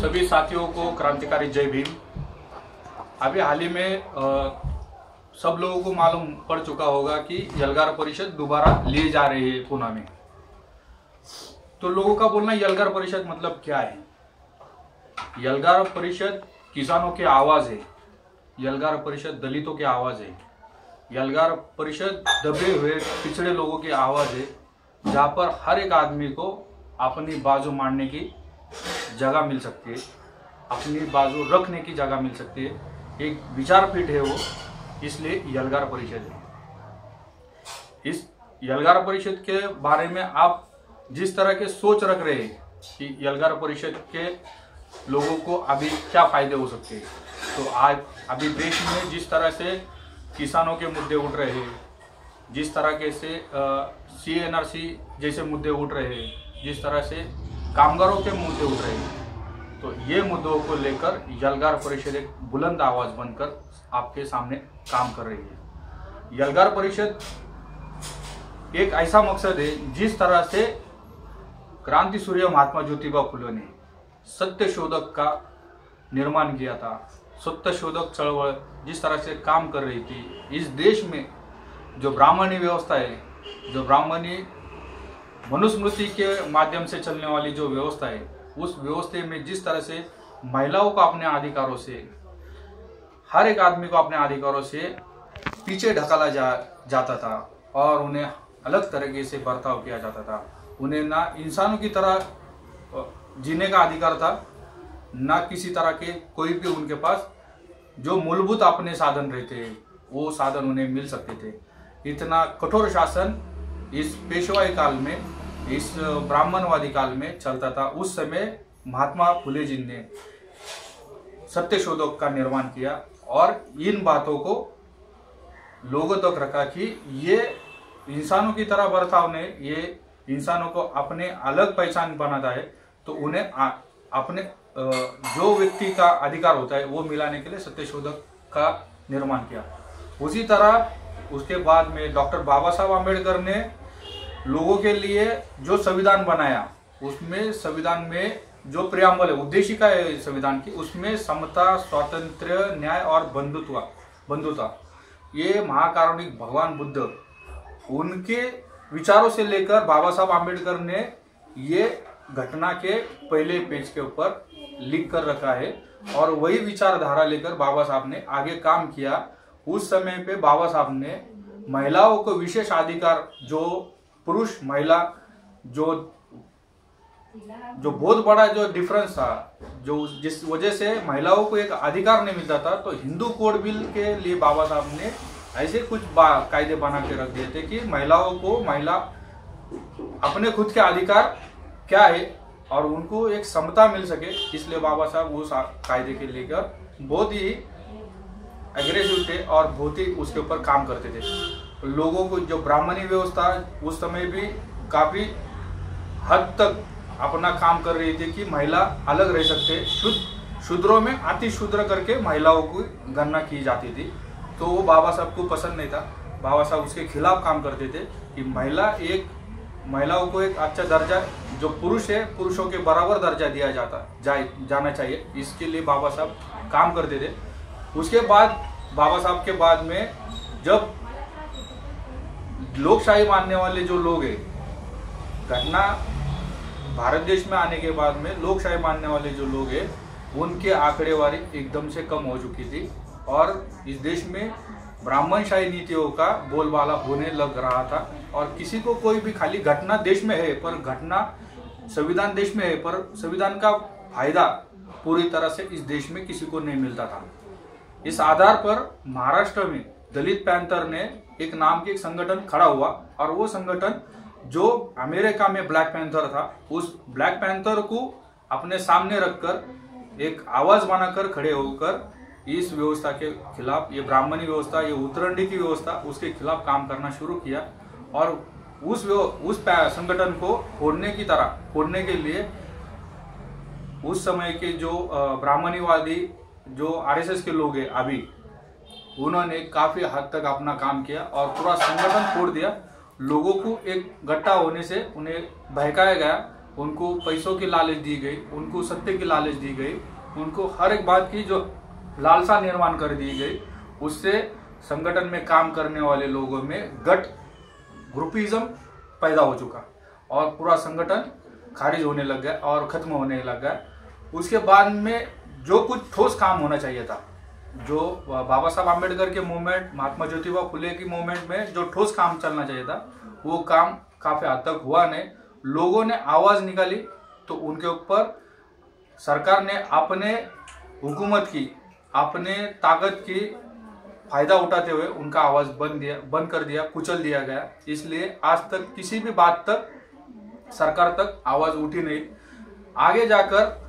सभी साथियों को क्रांतिकारी जय भीम। अभी हाल ही में सब लोगों को मालूम पड़ चुका होगा कि यलगार परिषद दोबारा लिए जा रही है पुणे में। तो लोगों का बोलना यलगार परिषद मतलब क्या है? यलगार परिषद किसानों की आवाज है, यलगार परिषद दलितों की आवाज है, यलगार परिषद दबे हुए पिछड़े लोगों की आवाज है, जहां पर हर एक आदमी को अपनी बाजू मारने की जगह मिल सकती है, अपनी बाजू रखने की जगह मिल सकती है। एक विचारपीठ है वो, इसलिए यलगार परिषद है। इस यलगार परिषद के बारे में आप जिस तरह के सोच रख रहे हैं कि यलगार परिषद के लोगों को अभी क्या फायदे हो सकते हैं, तो आज अभी देश में जिस तरह से किसानों के मुद्दे उठ रहे हैं, जिस तरह के से CNRC जैसे मुद्दे उठ रहे हैं, जिस तरह से कामगारों के मुद्दे उठ रहे हैं, तो ये मुद्दों को लेकर यलगार परिषद एक बुलंद आवाज बनकर आपके सामने काम कर रही है। यलगार परिषद एक ऐसा मकसद है जिस तरह से क्रांति सूर्य महात्मा ज्योतिबा फुले ने सत्य शोधक का निर्माण किया था, सत्य शोधक चळवळ जिस तरह से काम कर रही थी, इस देश में जो ब्राह्मणी व्यवस्था है, जो ब्राह्मणी मनुस्मृति के माध्यम से चलने वाली जो व्यवस्था है, उस व्यवस्था में जिस तरह से महिलाओं को अपने अधिकारों से, हर एक आदमी को अपने अधिकारों से पीछे ढकाला जाता था और उन्हें अलग तरीके से बर्ताव किया जाता था। उन्हें ना इंसानों की तरह जीने का अधिकार था, ना किसी तरह के कोई भी उनके पास जो मूलभूत अपने साधन रहते वो साधन उन्हें मिल सकते थे। इतना कठोर शासन इस पेशवाई काल में, इस ब्राह्मणवादी काल में चलता था। उस समय महात्मा फुले जी ने सत्य शोधक का निर्माण किया और इन बातों को लोगों तक रखा कि ये इंसानों की तरह बर्ताव ने ये इंसानों को अपने अलग पहचान बनाता है, तो उन्हें अपने जो व्यक्ति का अधिकार होता है वो मिलाने के लिए सत्य शोधक का निर्माण किया। उसी तरह उसके बाद में डॉक्टर बाबा साहब आम्बेडकर ने लोगों के लिए जो संविधान बनाया, उसमें संविधान में जो प्रियम्बल है, उद्देशिका है संविधान की, उसमें समता, स्वातंत्र्य, न्याय और बंधुता, ये महाकारुणिक भगवान बुद्ध उनके विचारों से लेकर बाबा साहब आम्बेडकर ने ये घटना के पहले पेज के ऊपर लिख कर रखा है और वही विचारधारा लेकर बाबा साहब ने आगे काम किया। उस समय पे बाबा साहब ने महिलाओं को विशेष अधिकार, जो पुरुष महिला जो बहुत बड़ा जो डिफरेंस था, जो जिस वजह से महिलाओं को एक अधिकार नहीं मिलता था, तो हिंदू कोड बिल के लिए बाबा साहब ने ऐसे कुछ कायदे बना के रख दिए थे कि महिलाओं को महिला अपने खुद के अधिकार क्या है और उनको एक समता मिल सके, इसलिए बाबा साहब उस कायदे के लेकर बहुत ही एग्रेसिव थे और बहुत ही उसके ऊपर काम करते थे। लोगों को जो ब्राह्मणी व्यवस्था उस समय भी काफी हद तक अपना काम कर रही थी कि महिला अलग रह सकते, शूद्रों में अति शूद्र करके महिलाओं को गणना की जाती थी, तो वो बाबा साहब को पसंद नहीं था। बाबा साहब उसके खिलाफ काम करते थे कि महिलाओं को एक अच्छा दर्जा, जो पुरुष है पुरुषों के बराबर दर्जा दिया जाना चाहिए, इसके लिए बाबा साहब काम करते थे। उसके बाद बाबा साहब के बाद में जब लोकशाही मानने वाले जो लोग हैं, घटना भारत देश में आने के बाद में लोकशाही मानने वाले जो लोग हैं, उनके आंकड़ेवारी एकदम से कम हो चुकी थी और इस देश में ब्राह्मणशाही नीतियों का बोलबाला होने लग रहा था और किसी को कोई भी, खाली घटना देश में है पर घटना संविधान देश में है पर संविधान का फायदा पूरी तरह से इस देश में किसी को नहीं मिलता था। इस आधार पर महाराष्ट्र में दलित पैंथर ने एक नाम के एक संगठन खड़ा हुआ और वो संगठन जो अमेरिका में ब्लैक पैंथर था, उस ब्लैक पैंथर को अपने सामने रखकर एक आवाज बनाकर खड़े होकर इस व्यवस्था के खिलाफ, ये ब्राह्मणी व्यवस्था, ये उत्तराखंड की व्यवस्था, उसके खिलाफ काम करना शुरू किया और उस संगठन को फोड़ने के लिए उस समय के जो ब्राह्मणीवादी जो RSS के लोग हैं अभी, उन्होंने काफी हद तक अपना काम किया और पूरा संगठन फोड़ दिया। लोगों को एक इकट्ठा होने से उन्हें बहकाया गया उनको पैसों की लालच दी गई, उनको सत्ते की लालच दी गई, उनको हर एक बात की जो लालसा निर्माण कर दी गई, उससे संगठन में काम करने वाले लोगों में गट ग्रुपिज्म पैदा हो चुका और पूरा संगठन खारिज होने लग गया और खत्म होने लग गया। उसके बाद में जो कुछ ठोस काम होना चाहिए था, जो बाबा साहब आम्बेडकर के मूवमेंट, महात्मा ज्योतिबा फुले की मूवमेंट में जो ठोस काम चलना चाहिए था, वो काम काफी हद तक हुआ नहीं। लोगों ने आवाज निकाली तो उनके ऊपर सरकार ने अपने हुकूमत की, अपने ताकत की फायदा उठाते हुए उनका आवाज बंद कर दिया, कुचल दिया गया। इसलिए आज तक किसी भी बात तक सरकार तक आवाज उठी नहीं। आगे जाकर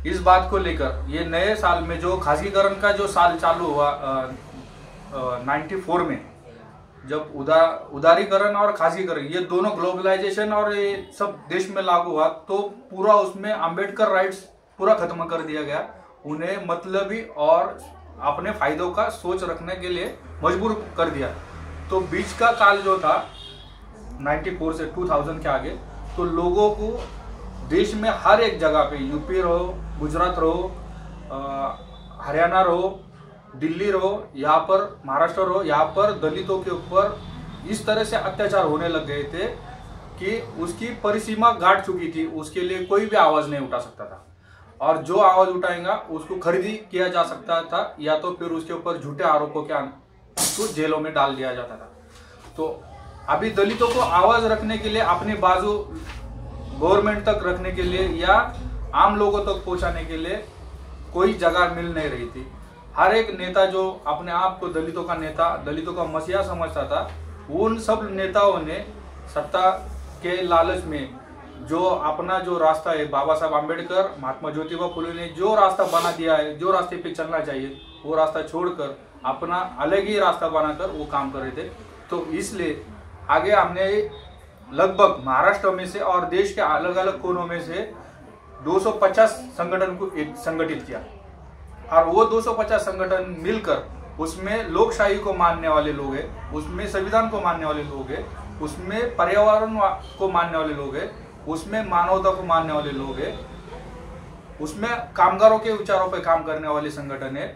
इस बात को लेकर ये नए साल में जो खासगीकरण का जो साल चालू हुआ 94 में, जब उदारीकरण और खासगीकरण ये दोनों ग्लोबलाइजेशन और ये सब देश में लागू हुआ, तो पूरा उसमें अंबेडकर राइट्स पूरा खत्म कर दिया गया। उन्हें मतलबी और अपने फायदों का सोच रखने के लिए मजबूर कर दिया। तो बीच का काल जो था 94 से 2000 के आगे, तो लोगों को देश में हर एक जगह पे, यूपी रहो, गुजरात रहो, हरियाणा रहो, दिल्ली रहो, यहाँ पर महाराष्ट्र रहो, यहाँ पर दलितों के ऊपर इस तरह से अत्याचार होने लग गए थे कि उसकी परिसीमा गांठ चुकी थी। उसके लिए कोई भी आवाज नहीं उठा सकता था, और जो आवाज उठाएगा उसको खरीदी किया जा सकता था, या तो फिर उसके ऊपर झूठे आरोपों के उसको जेलों में डाल दिया जाता था। तो अभी दलितों को आवाज रखने के लिए, अपनी बाजू गवर्नमेंट तक रखने के लिए या आम लोगों तक पहुंचाने के लिए कोई जगह मिल नहीं रही थी। हर एक नेता जो अपने आप को दलितों का नेता, दलितों का मसीहा समझता था, उन सब नेताओं ने सत्ता के लालच में जो अपना जो रास्ता है, बाबा साहब आम्बेडकर, महात्मा ज्योतिबा फुले ने जो रास्ता बना दिया है, जो रास्ते पे चलना चाहिए, वो रास्ता छोड़कर अपना अलग ही रास्ता बनाकर वो काम कर रहे थे। तो इसलिए आगे हमने लगभग महाराष्ट्र में से और देश के अलग अलग कोनों में से 250 संगठन को संगठित किया, और वो 250 संगठन मिलकर उसमें लोकशाही को मानने वाले लोग हैं, उसमें संविधान को मानने वाले लोग हैं, उसमें पर्यावरण को मानने वाले लोग हैं, उसमें मानवता को मानने वाले लोग हैं, उसमें कामगारों के विचारों पर काम करने वाले संगठन है।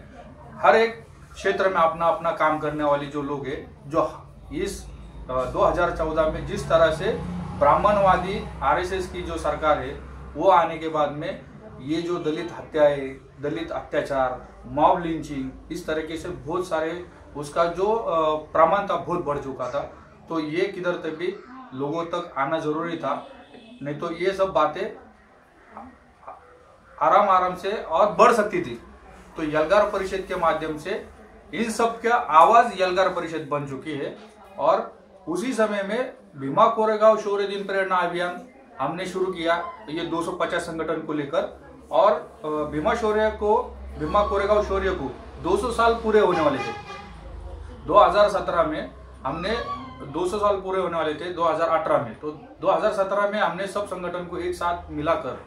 हर एक क्षेत्र में अपना अपना काम करने वाले जो लोग हैं, जो इस 2014 में जिस तरह से ब्राह्मणवादी आरएसएस की जो सरकार है, वो आने के बाद में ये जो दलित हत्याएं, दलित अत्याचार, मॉब लिंचिंग, इस तरीके से बहुत सारे उसका जो प्रमाण था बहुत बढ़ चुका था। तो ये किधर तक भी लोगों तक आना जरूरी था, नहीं तो ये सब बातें आराम आराम से और बढ़ सकती थी। तो यलगार परिषद के माध्यम से इन सब का आवाज यलगार परिषद बन चुकी है, और उसी समय में भीमा कोरेगांव शौर्य दिन प्रेरणा अभियान हमने शुरू किया, ये 250 संगठन को लेकर। और भीमा कोरेगांव शौर्य को 200 साल पूरे होने वाले थे 2017 में, हमने 200 साल पूरे होने वाले थे 2018 में। तो 2017 में हमने सब संगठन को एक साथ मिलाकर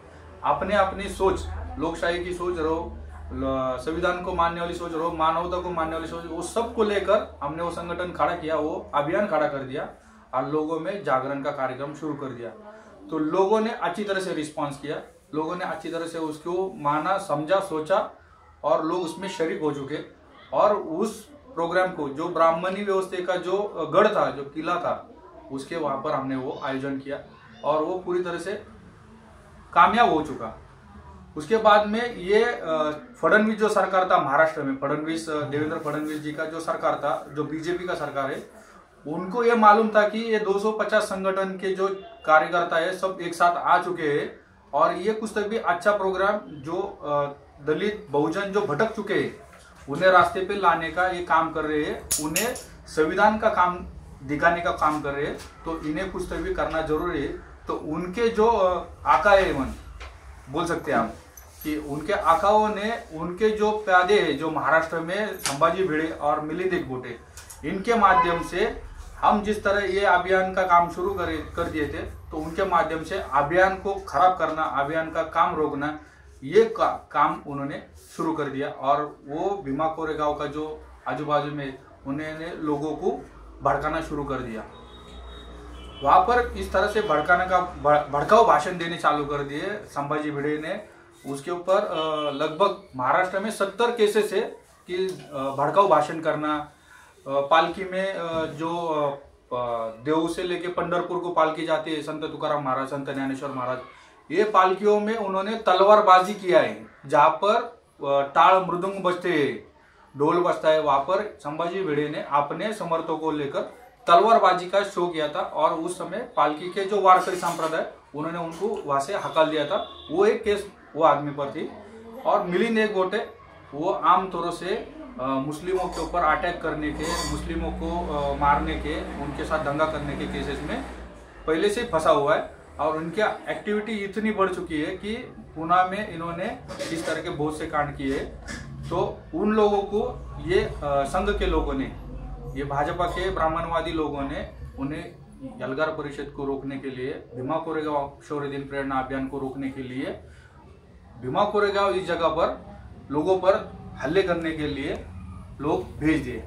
अपने अपनी सोच, लोकशाही की सोच रहो, संविधान को मानने वाली सोच रहो, मानवता को मानने वाली सोच, वो सब को लेकर हमने वो संगठन खड़ा किया, वो अभियान खड़ा कर दिया और लोगों में जागरण का कार्यक्रम शुरू कर दिया। तो लोगों ने अच्छी तरह से रिस्पांस किया, लोगों ने अच्छी तरह से उसको माना, समझा, सोचा, और लोग उसमें शरीक हो चुके। और उस प्रोग्राम को, जो ब्राह्मणी व्यवस्था का जो गढ़ था, जो किला था, उसके वहां पर हमने वो आयोजन किया और वो पूरी तरह से कामयाब हो चुका। उसके बाद में ये फडणवीस जो सरकार था महाराष्ट्र में, देवेंद्र फडणवीस जी का जो सरकार था, जो बीजेपी का सरकार है, उनको ये मालूम था कि ये 250 संगठन के जो कार्यकर्ता है सब एक साथ आ चुके हैं, और ये कुछ तक भी अच्छा प्रोग्राम जो दलित बहुजन जो भटक चुके हैं उन्हें रास्ते पे लाने का ये काम कर रहे हैं, उन्हें संविधान का काम दिखाने का काम कर रहे हैं। तो इन्हें कुछ तक भी करना जरूरी है। तो उनके जो आका है, बोल सकते हैं हम कि उनके आकाओं ने, उनके जो प्यादे हैं जो महाराष्ट्र में संभाजी भिड़े और मिलिंद एकबोटे, इनके माध्यम से हम जिस तरह ये अभियान का काम शुरू कर दिए थे, तो उनके माध्यम से अभियान को खराब करना, अभियान का काम रोकना, ये काम उन्होंने शुरू कर दिया। और वो भीमा कोरेगांव का जो आजू बाजू में उन्होंने लोगों को भड़काना शुरू कर दिया। वहां पर इस तरह से भड़काऊ भाषण देने चालू कर दिए संभाजी भिड़े ने। उसके ऊपर लगभग महाराष्ट्र में 70 केसेस है कि भड़काऊ भाषण करना, पालकी में जो देऊ से लेके पंढरपुर को पालकी जाती है, संत तुकाराम महाराज, संत ज्ञानेश्वर महाराज, ये पालकियों में उन्होंने तलवारबाजी किया है। जहां पर ताल मृदंग बजते हैं, ढोल बजता है, वहां पर संभाजी भिड़े ने अपने समर्थकों को लेकर तलवारबाजी का शो किया था। और उस समय पालकी के जो वारकरी संप्रदाय, उन्होंने उनको वहां से हकाल दिया था। वो एक केस वो आदमी पर थी। और मिलिंद एकबोटे, वो आमतौर से मुस्लिमों के ऊपर अटैक करने के, मुस्लिमों को मारने के, उनके साथ दंगा करने के केसेस में पहले से फंसा हुआ है। और उनकी एक्टिविटी इतनी बढ़ चुकी है कि पुणे में इन्होंने इस तरह के बहुत से कांड किए। तो उन लोगों को ये संघ के लोगों ने, ये भाजपा के ब्राह्मणवादी लोगों ने उन्हें यलगार परिषद को रोकने के लिए, भीमा कोरेगांव शौर्य दिन प्रेरणा अभियान को रोकने के लिए भीमा कोरेगांव इस जगह पर लोगों पर हल्ले करने के लिए लोग भेज दिए।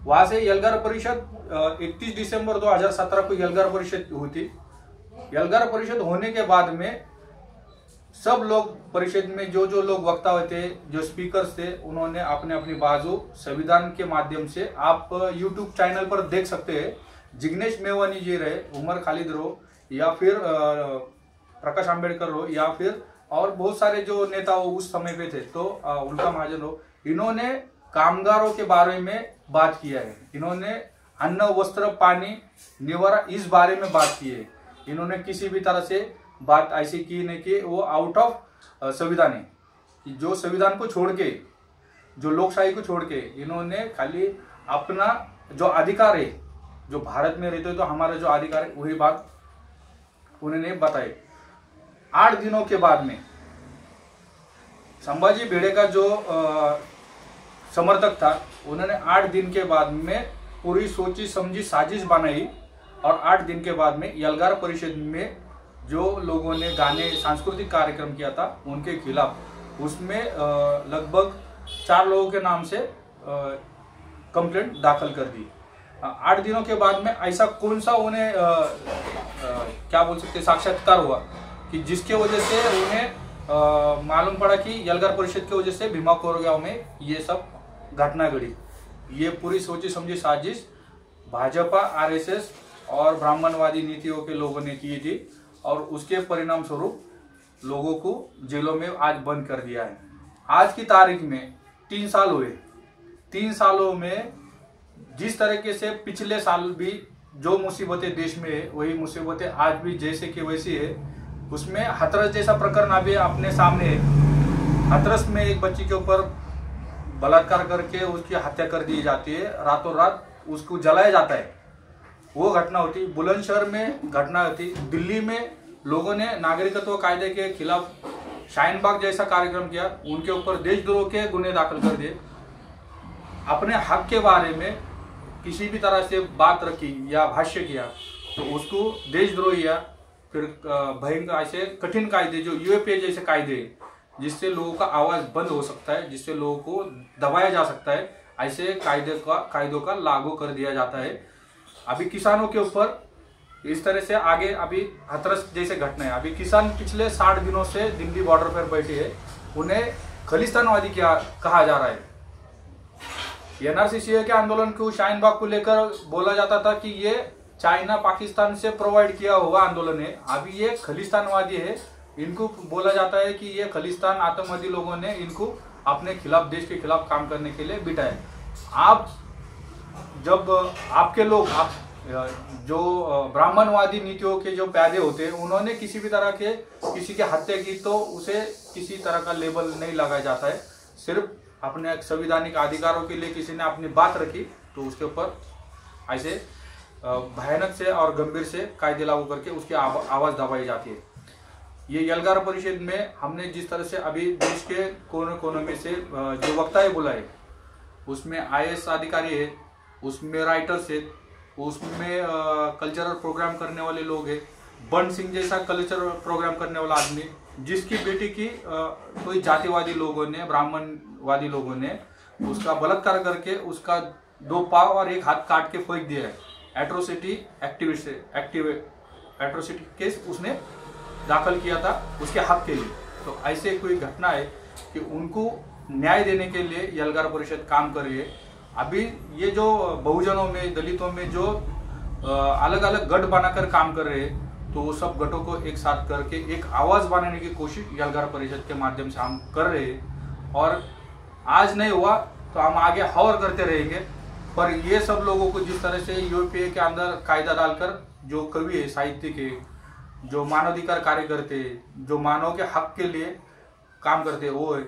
वहां से यलगार परिषद 31 दिसंबर 2017 को यलगार परिषद हुई थी। यलगार परिषद होने के बाद में सब लोग परिषद में जो लोग वक्ता थे, जो स्पीकर्स थे, उन्होंने अपने अपनी बाजू संविधान के माध्यम से, आप यूट्यूब चैनल पर देख सकते हैं, जिग्नेश मेवानी जी रहे, उमर खालिद रहो, या फिर प्रकाश आंबेडकर रहो, या फिर और बहुत सारे जो नेता उस समय पे थे, तो उल्का महाजन हो, इन्होंने कामगारों के बारे में बात किया है। इन्होंने अन्न वस्त्र पानी निवारा इस बारे में बात की है। इन्होंने किसी भी तरह से बात ऐसी की नहीं कि वो आउट ऑफ संविधान है, जो संविधान को छोड़ के, जो लोकशाही को छोड़ के, इन्होंने खाली अपना जो अधिकार है, जो भारत में रहते तो हमारा जो अधिकार है, वही बात उन्होंने बताई। 8 दिनों के बाद में संभाजी भिड़े का जो समर्थक था, उन्होंने 8 दिन के बाद में पूरी सोची समझी साजिश बनाई। और 8 दिन के बाद में यलगार परिषद में जो लोगों ने गाने, सांस्कृतिक कार्यक्रम किया था, उनके खिलाफ उसमें लगभग 4 लोगों के नाम से कंप्लेंट दाखिल कर दी। 8 दिनों के बाद में ऐसा कौन सा उन्हें क्या बोल सकते साक्षात्कार हुआ कि जिसके वजह से उन्हें मालूम पड़ा कि यलगार परिषद की वजह से भीमा कोरेगांव में ये सब घटना घटी। ये पूरी सोची समझी साजिश भाजपा, आरएसएस और ब्राह्मणवादी नीतियों के लोगों ने की थी। और उसके परिणाम स्वरूप लोगों को जेलों में आज बंद कर दिया है। आज की तारीख में 3 साल हुए। 3 सालों में जिस तरीके से पिछले साल भी जो मुसीबतें देश में है, वही मुसीबतें आज भी जैसे कि वैसी है। उसमें हाथरस जैसा प्रकरण अभी अपने सामने है। हाथरस में एक बच्ची के ऊपर बलात्कार करके उसकी हत्या कर दी जाती है, रातों रात उसको जलाया जाता है। वो घटना होती। बुलंदशहर में घटना होती। दिल्ली में लोगों ने नागरिकत्व कायदे के खिलाफ शाहीन बाग जैसा कार्यक्रम किया, उनके ऊपर देशद्रोह के गुने दाखिल कर दिए। अपने हक के बारे में किसी भी तरह से बात रखी या भाष्य किया तो उसको देशद्रोही या फिर भयंकर ऐसे कठिन कायदे, जो यूएपीए जैसे कायदे, जिससे लोगों का आवाज बंद हो सकता है, जिससे लोगों को दबाया जा सकता है, ऐसे कायदों का लागू कर दिया जाता है। अभी किसानों के ऊपर इस तरह से आगे अभी हाथरस जैसे घटना है। अभी किसान पिछले 60 दिनों से दिल्ली बॉर्डर पर बैठे हैं, उन्हें खलिस्तानवादी क्या कहा जा रहा है। एनआरसी के आंदोलन को, शाहीन बाग को लेकर बोला जाता था कि ये चाइना पाकिस्तान से प्रोवाइड किया हुआ आंदोलन है। अभी ये खलिस्तानवादी है, इनको बोला जाता है कि ये खलिस्तान आतंकवादी लोगों ने इनको अपने खिलाफ, देश के खिलाफ काम करने के लिए बिठाए। आप जब आपके लोग, आप जो ब्राह्मणवादी नीतियों के जो प्यादे होते हैं, उन्होंने किसी भी तरह के किसी की हत्या की तो उसे किसी तरह का लेबल नहीं लगाया जाता है। सिर्फ अपने संवैधानिक अधिकारों के लिए किसी ने अपनी बात रखी तो उसके ऊपर ऐसे भयानक से और गंभीर से कायदे लागू करके उसकी आवाज दबाई जाती है। ये यलगार परिषद में हमने जिस तरह से अभी देश के कोने कोने में से जो वक्ताए बुलाए, उसमें आईएएस अधिकारी है, उसमें राइटर्स है, उसमें कल्चरल प्रोग्राम करने वाले लोग हैं। बंड सिंह जैसा कल्चरल प्रोग्राम करने वाला आदमी, जिसकी बेटी की कोई जातिवादी लोगों ने, ब्राह्मणवादी लोगों ने उसका बलात्कार करके उसका 2 पाँव और 1 हाथ काट के फेंक दिया है। एट्रोसिटी एट्रोसिटी केस उसने दाखिल किया था उसके हक के लिए। तो ऐसे कोई घटना है कि उनको न्याय देने के लिए यलगार परिषद काम कर रही है। अभी ये जो बहुजनों में, दलितों में जो अलग अलग गठ बनाकर काम कर रहे हैं, तो वो सब गठों को एक साथ करके एक आवाज बनाने की कोशिश यलगार परिषद के माध्यम से हम कर रहे हैं। और आज नहीं हुआ तो हम आगे और करते रहेंगे। पर ये सब लोगों को जिस तरह से यूपीए के अंदर कायदा डालकर जो कवि है, साहित्यिक है, जो मानवाधिकार कार्य करते, जो मानव के हक के लिए काम करते, वो है,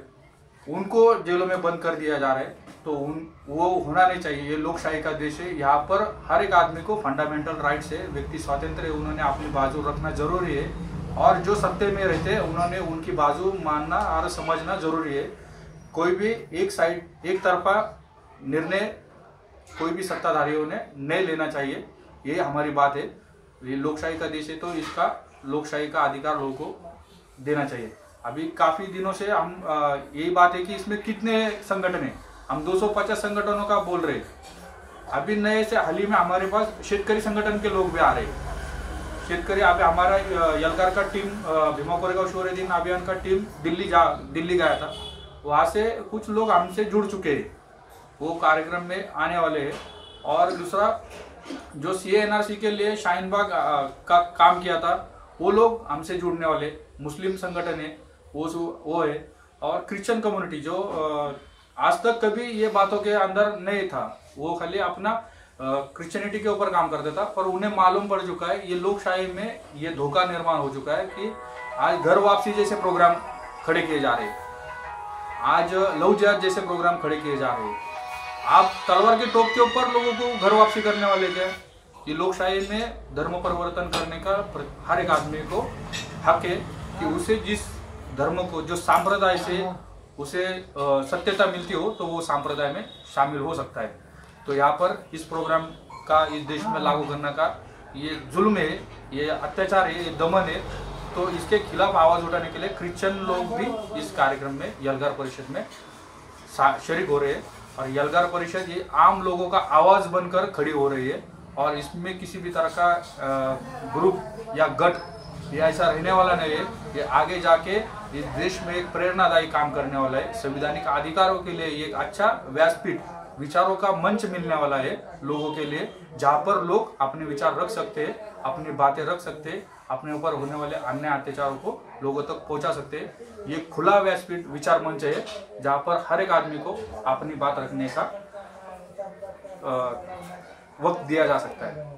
उनको जेलों में बंद कर दिया जा रहा है। तो वो होना नहीं चाहिए। ये लोकशाही का देश है, यहाँ पर हर एक आदमी को फंडामेंटल राइट्स है, व्यक्ति स्वातंत्र है, उन्होंने अपनी बाजू रखना जरूरी है। और जो सत्ते में रहते हैं उन्होंने उनकी बाजू मानना और समझना जरूरी है। कोई भी एक तरफा निर्णय कोई भी सत्ताधारियों ने नहीं लेना चाहिए, ये हमारी बात है। ये लोकशाही का देश है तो इसका लोकशाही का अधिकार लोगों को देना चाहिए। अभी काफी दिनों से हम यही बात है कि इसमें कितने संगठन है, हम 250 संगठनों का बोल रहे हैं। अभी नए से हाल ही में हमारे पास शेतकरी संगठन के लोग भी आ रहे हैं। शेतकरी अभी हमारा यलगार का टीम भीमा कोरेगांव शौर्य दिन अभियान का टीम दिल्ली गया था, वहाँ से कुछ लोग हमसे जुड़ चुके हैं, वो कार्यक्रम में आने वाले हैं। और दूसरा जो CA/NRC के लिए शाहीन बाग का काम किया था, वो लोग हमसे जुड़ने वाले। मुस्लिम संगठन है वो है। और क्रिश्चियन कम्युनिटी जो आज तक कभी ये बातों के अंदर नहीं था, वो खाली अपना क्रिश्चियनिटी के ऊपर काम करता था, पर उन्हें मालूम पड़ चुका है ये लोकशाही में ये धोखा निर्माण हो चुका है कि आज घर वापसी जैसे प्रोग्राम खड़े किए जा रहे हैं, आज लव जिहाद जैसे प्रोग्राम खड़े किए जा रहे हैं। आप तलवार के टोप के ऊपर लोगों को घर वापसी करने वाले क्या? ये लोकशाही में धर्म परिवर्तन करने का हर एक आदमी को हक है कि उसे जिस धर्म को, जो सांप्रदाय से उसे सत्यता मिलती हो, तो वो सांप्रदाय में शामिल हो सकता है। तो यहाँ पर इस प्रोग्राम का इस देश में लागू करने का ये जुल्म है, ये अत्याचार है, ये दमन है। तो इसके खिलाफ आवाज उठाने के लिए क्रिश्चियन लोग भी इस कार्यक्रम में यलगार परिषद में शरीक हो रहे हैं। और यलगार परिषद ये आम लोगों का आवाज बनकर खड़ी हो रही है। और इसमें किसी भी तरह का ग्रुप या गठ ये ऐसा रहने वाला नहीं है। ये आगे जाके इस देश में एक प्रेरणादायी काम करने वाला है। संवैधानिक अधिकारों के लिए ये एक अच्छा व्यासपीठ, विचारों का मंच मिलने वाला है लोगों के लिए, जहाँ पर लोग अपने विचार रख सकते हैं, अपनी बातें रख सकते हैं, अपने ऊपर होने वाले अन्य अत्याचारों को लोगों तक पहुंचा सकते हैं। ये खुला व्यासपीठ विचार मंच है, जहाँ पर हर एक आदमी को अपनी बात रखने का वक्त दिया जा सकता है।